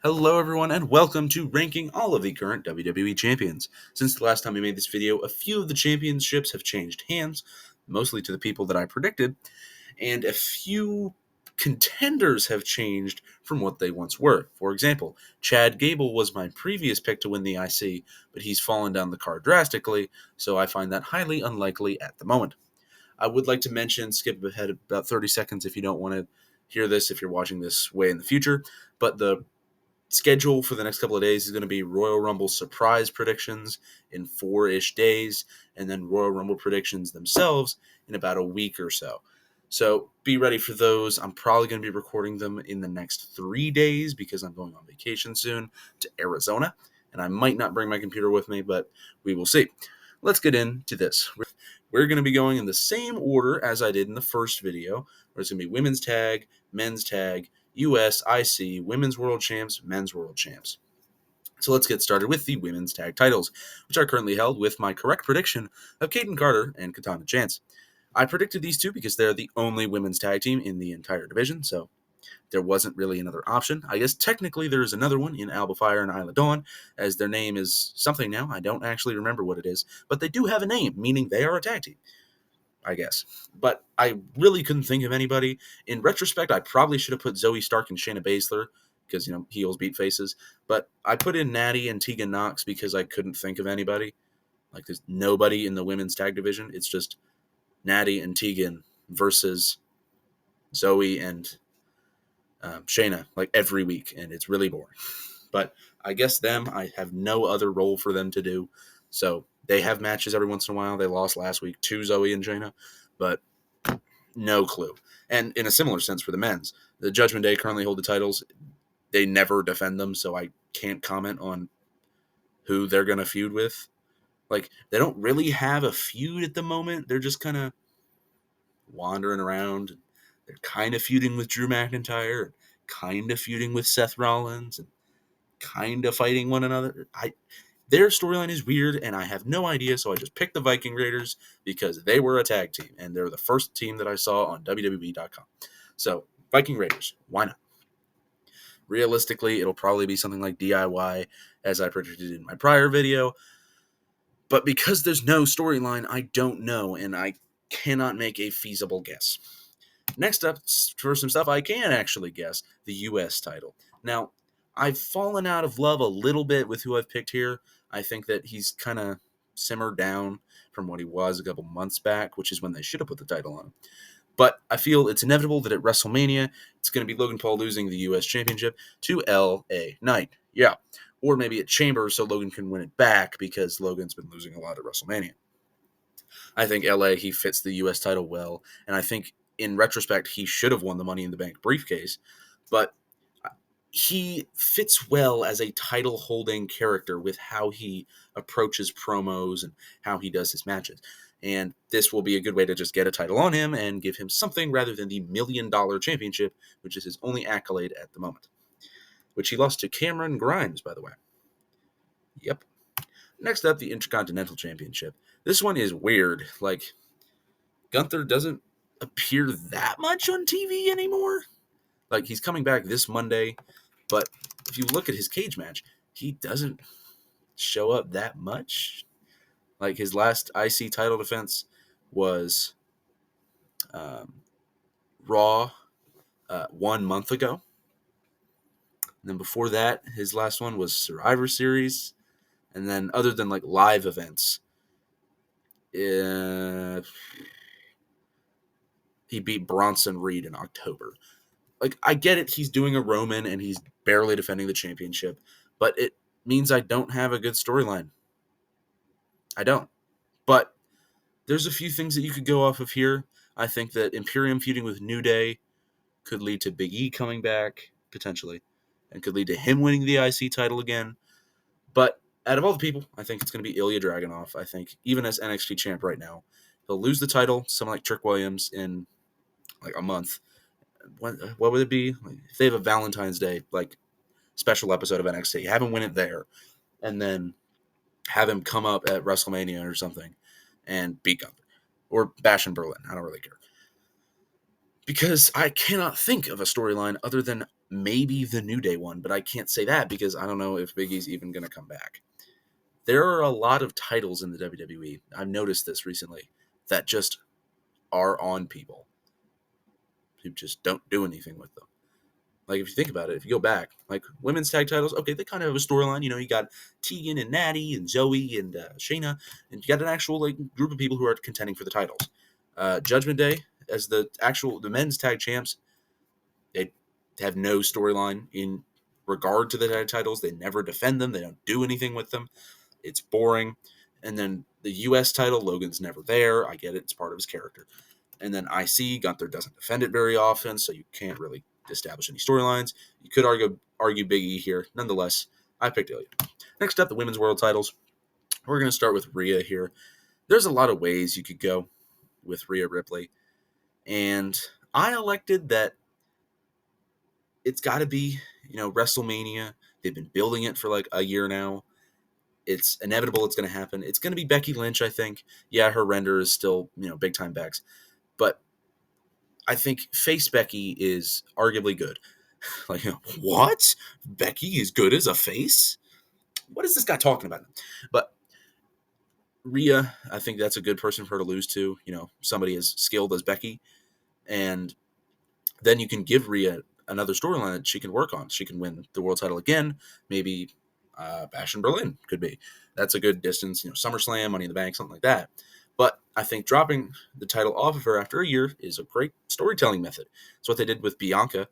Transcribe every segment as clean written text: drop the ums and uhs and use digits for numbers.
Hello everyone and welcome to ranking all of the current WWE champions. Since the last time we made this video, a few of the championships have changed hands, mostly to the people that I predicted, and a few contenders have changed from what they once were. For example, Chad Gable was my previous pick to win the IC, but he's fallen down the card drastically, so I find that highly unlikely at the moment. I would like to mention, skip ahead about 30 seconds if you don't want to hear this, if you're watching this way in the future, but the schedule for the next couple of days is going to be Royal Rumble surprise predictions in 4-ish days, and then Royal Rumble predictions themselves in about a week or so. So be ready for those. I'm probably going to be recording them in the next 3 days because I'm going on vacation soon to Arizona, and I might not bring my computer with me, but we will see. Let's get into this. We're going to be going in the same order as I did in the first video, where it's going to be women's tag, men's tag, US, IC, Women's World Champs, Men's World Champs. So let's get started with the women's tag titles, which are currently held with my correct prediction of Kaden Carter and Katana Chance. I predicted these two because they're the only women's tag team in the entire division, so there wasn't really another option. I guess technically there is another one in Alba Fire and Isla Dawn, as their name is something now. I don't actually remember what it is, but they do have a name, meaning they are a tag team, I guess. But I really couldn't think of anybody. In retrospect, I probably should have put Zoe Stark and Shayna Baszler because, heels beat faces. But I put in Natty and Tegan Knox because I couldn't think of anybody. Like, there's nobody in the women's tag division. It's just Natty and Tegan versus Zoe and Shayna, like, every week. And it's really boring. But I guess I have no other role for them to do. So they have matches every once in a while. They lost last week to Zoe and Shayna, but no clue. And in a similar sense for the men's, the Judgment Day currently hold the titles. They never defend them, so I can't comment on who they're going to feud with. Like, they don't really have a feud at the moment. They're just kind of wandering around. They're kind of feuding with Drew McIntyre, kind of feuding with Seth Rollins, and kind of fighting one another. Their storyline is weird, and I have no idea, so I just picked the Viking Raiders because they were a tag team, and they're the first team that I saw on WWE.com. So, Viking Raiders, why not? Realistically, it'll probably be something like DIY, as I predicted in my prior video, but because there's no storyline, I don't know, and I cannot make a feasible guess. Next up, for some stuff I can actually guess, the US title. Now, I've fallen out of love a little bit with who I've picked here. I think that he's kind of simmered down from what he was a couple months back, which is when they should have put the title on him. But I feel it's inevitable that at WrestleMania, it's going to be Logan Paul losing the US Championship to L.A. Knight. Yeah. Or maybe at Chamber so Logan can win it back because Logan's been losing a lot at WrestleMania. I think L.A., he fits the US title well, and I think in retrospect, he should have won the Money in the Bank briefcase, but he fits well as a title-holding character with how he approaches promos and how he does his matches. And this will be a good way to just get a title on him and give him something rather than the $1 million championship, which is his only accolade at the moment. Which he lost to Cameron Grimes, by the way. Yep. Next up, the Intercontinental Championship. This one is weird. Like, Gunther doesn't appear that much on TV anymore. Like, he's coming back this Monday, but if you look at his cage match, he doesn't show up that much. Like, his last IC title defense was Raw 1 month ago. And then before that, his last one was Survivor Series. And then other than, like, live events, he beat Bronson Reed in October. Like, I get it, he's doing a Roman and he's barely defending the championship, but it means I don't have a good storyline. I don't. But there's a few things that you could go off of here. I think that Imperium feuding with New Day could lead to Big E coming back, potentially, and could lead to him winning the IC title again. But out of all the people, I think it's going to be Ilya Dragunov. I think even as NXT champ right now, he'll lose the title to someone like Trick Williams in like a month. What would it be? Like, if they have a Valentine's Day like special episode of NXT, have him win it there, and then have him come up at WrestleMania or something and beat Gunther or Bash in Berlin. I don't really care because I cannot think of a storyline other than maybe the New Day one, but I can't say that because I don't know if Big E's even going to come back. There are a lot of titles in the WWE, I've noticed this recently, that just are on people who just don't do anything with them. Like, if you think about it, if you go back, like, women's tag titles, okay, they kind of have a storyline. You know, you got Tegan and Natty and Zoe and Shayna, and you got an actual, like, group of people who are contending for the titles. Judgment Day, as the men's tag champs, they have no storyline in regard to the tag titles. They never defend them. They don't do anything with them. It's boring. And then the U.S. title, Logan's never there. I get it. It's part of his character. And then IC, Gunther doesn't defend it very often, so you can't really establish any storylines. You could argue Big E here. Nonetheless, I picked Ilya. Next up, the women's world titles. We're going to start with Rhea here. There's a lot of ways you could go with Rhea Ripley. And I elected that it's got to be, WrestleMania. They've been building it for like a year now. It's inevitable it's going to happen. It's going to be Becky Lynch, I think. Yeah, her render is still, big time Bex. But I think face Becky is arguably good. Like, what? Becky is good as a face? What is this guy talking about? But Rhea, I think that's a good person for her to lose to. Somebody as skilled as Becky. And then you can give Rhea another storyline that she can work on. She can win the world title again. Maybe Bash in Berlin could be. That's a good distance. SummerSlam, Money in the Bank, something like that. But I think dropping the title off of her after a year is a great storytelling method. It's what they did with Bianca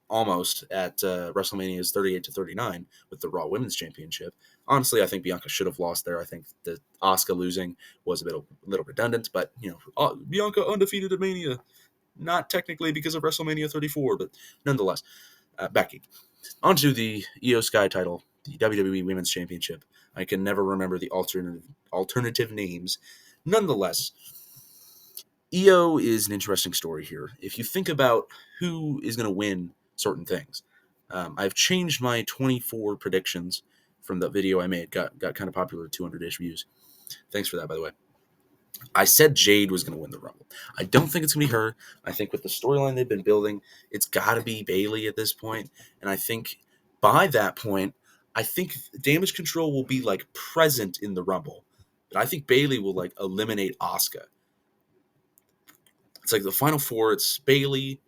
almost at WrestleMania's 38 to 39 with the Raw Women's Championship. Honestly, I think Bianca should have lost there. I think the Asuka losing was a little redundant, but Bianca undefeated at Mania. Not technically because of WrestleMania 34, but nonetheless, Becky. Onto the Io Sky title, the WWE Women's Championship. I can never remember the alternative names. Nonetheless, Io is an interesting story here. If you think about who is going to win certain things, I've changed my 24 predictions from the video I made. Got kind of popular, 200-ish views. Thanks for that, by the way. I said Jade was going to win the Rumble. I don't think it's going to be her. I think with the storyline they've been building, it's got to be Bayley at this point. And I think by that point, I think Damage Control will be like present in the Rumble. But I think Bayley will like eliminate Asuka. It's like the final four. It's Bayley,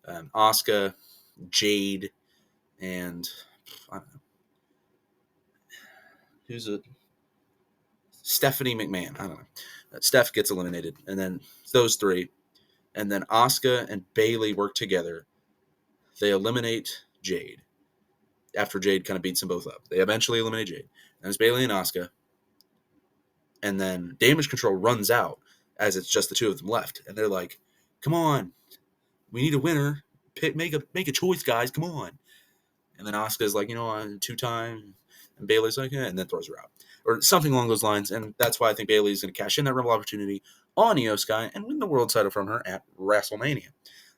Asuka, Jade, and I don't know. Who's a Stephanie McMahon? I don't know. Steph gets eliminated, and then those three, and then Asuka and Bayley work together. They eliminate Jade after Jade kind of beats them both up. They eventually eliminate Jade, and it's Bayley and Asuka, and then Damage Control runs out as it's just the two of them left, and they're like, "Come on, we need a winner. Make a choice, guys. Come on." And then Asuka's like, two-time, and Bayley's like, and then throws her out. Or something along those lines, and that's why I think Bayley's going to cash in that Rumble opportunity on Io Sky and win the world title from her at WrestleMania.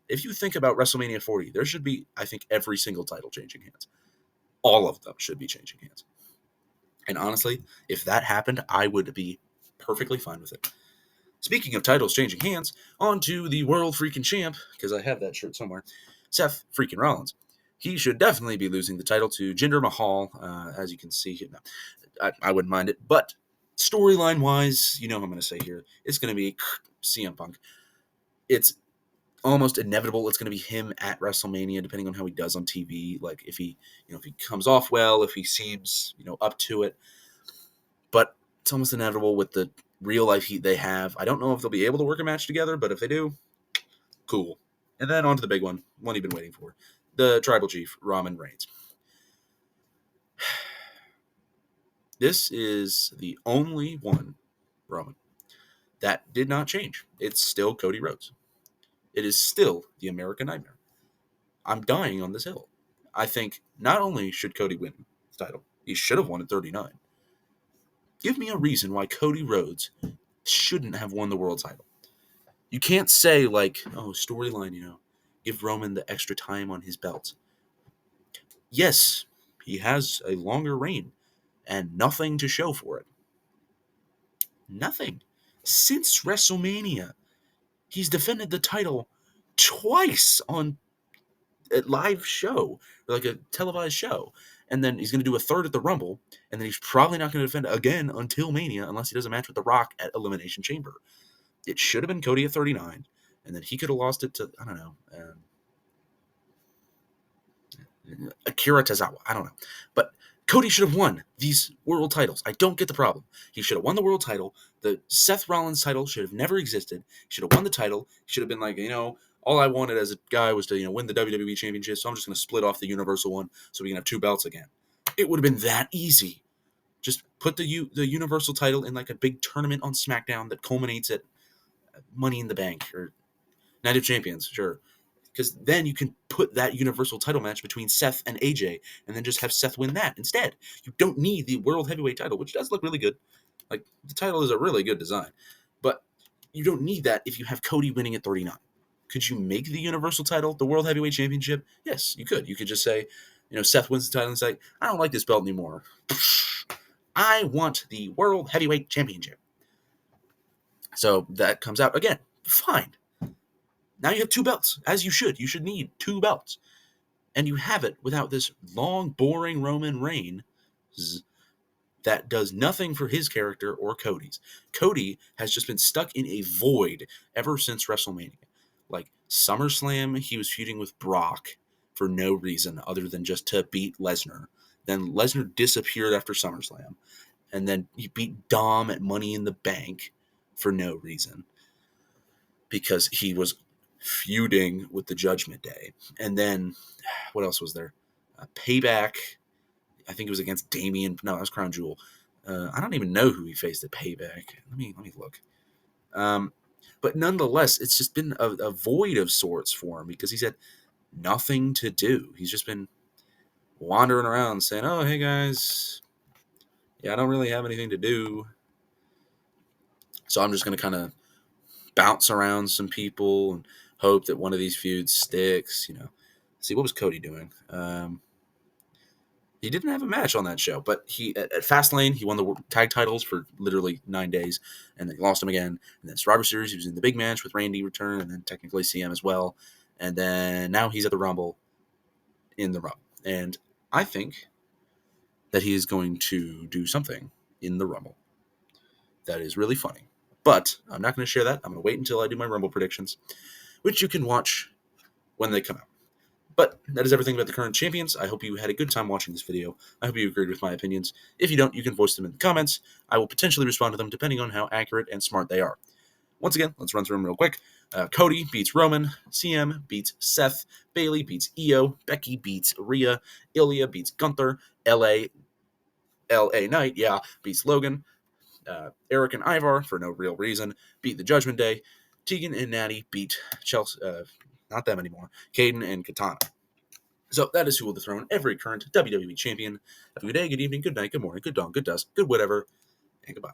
If you think about WrestleMania 40, there should be, I think, every single title changing hands. All of them should be changing hands. And honestly, if that happened, I would be perfectly fine with it. Speaking of titles changing hands, on to the World Freaking Champ, because I have that shirt somewhere, Seth freaking Rollins. He should definitely be losing the title to Jinder Mahal, as you can see here. No, I wouldn't mind it, but storyline-wise, what I'm going to say here, it's going to be CM Punk. It's almost inevitable it's going to be him at WrestleMania, depending on how he does on TV. Like, if he comes off well, if he seems, up to it. But it's almost inevitable with the real-life heat they have. I don't know if they'll be able to work a match together, but if they do, cool. And then on to the big one you've been waiting for. The Tribal Chief, Roman Reigns. This is the only one, Roman, that did not change. It's still Cody Rhodes. It is still the American Nightmare. I'm dying on this hill. I think not only should Cody win the title, he should have won at 39. Give me a reason why Cody Rhodes shouldn't have won the world title. You can't say, storyline, give Roman the extra time on his belt. Yes, he has a longer reign and nothing to show for it. Nothing. Since WrestleMania, he's defended the title twice on live show, or like a televised show. And then he's going to do a third at the Rumble, and then he's probably not going to defend again until Mania unless he does a match with The Rock at Elimination Chamber. It should have been Cody at 39, and then he could have lost it to, I don't know, Akira Tozawa. I don't know. But Cody should have won these world titles. I don't get the problem. He should have won the world title. The Seth Rollins title should have never existed. He should have won the title. He should have been like, all I wanted as a guy was to, win the WWE Championship, so I'm just going to split off the Universal one so we can have 2 belts again. It would have been that easy. Just put the Universal title in like a big tournament on SmackDown that culminates at Money in the Bank or Night of Champions, sure. Because then you can put that Universal title match between Seth and AJ and then just have Seth win that instead. You don't need the World Heavyweight title, which does look really good. Like, the title is a really good design. But you don't need that if you have Cody winning at 39. Could you make the Universal title the World Heavyweight Championship? Yes, you could. You could just say, Seth wins the title and say, I don't like this belt anymore. I want the World Heavyweight Championship. So that comes out again. Fine. Now you have 2 belts, as you should. You should need 2 belts. And you have it without this long, boring Roman reign that does nothing for his character or Cody's. Cody has just been stuck in a void ever since WrestleMania. Like, SummerSlam, he was feuding with Brock for no reason other than just to beat Lesnar. Then Lesnar disappeared after SummerSlam. And then he beat Dom at Money in the Bank for no reason. Because he was feuding with the Judgment Day. And then, what else was there? Payback. I think it was against Damien. No, that was Crown Jewel. I don't even know who he faced at Payback. Let me look. But nonetheless, it's just been a void of sorts for him because he's had nothing to do. He's just been wandering around saying, oh, hey guys, I don't really have anything to do. So I'm just going to kind of bounce around some people and hope that one of these feuds sticks, See, what was Cody doing? He didn't have a match on that show, but he at Fastlane, he won the tag titles for literally 9 days, and then he lost them again. And then Survivor Series, he was in the big match with Randy return, and then technically CM as well. And then now he's at the Rumble, in the Rumble. And I think that he is going to do something in the Rumble that is really funny. But I'm not going to share that. I'm going to wait until I do my Rumble predictions, which you can watch when they come out. But that is everything about the current champions. I hope you had a good time watching this video. I hope you agreed with my opinions. If you don't, you can voice them in the comments. I will potentially respond to them depending on how accurate and smart they are. Once again, let's run through them real quick. Cody beats Roman. CM beats Seth. Bayley beats Io. Becky beats Rhea. Ilya beats Gunther. LA Knight, beats Logan. Eric and Ivar, for no real reason, beat the Judgment Day. Tegan and Natty beat Chelsea, not them anymore, Caden and Katana. So that is who will dethrone every current WWE champion. Have a good day, good evening, good night, good morning, good dawn, good dusk, good whatever, and goodbye.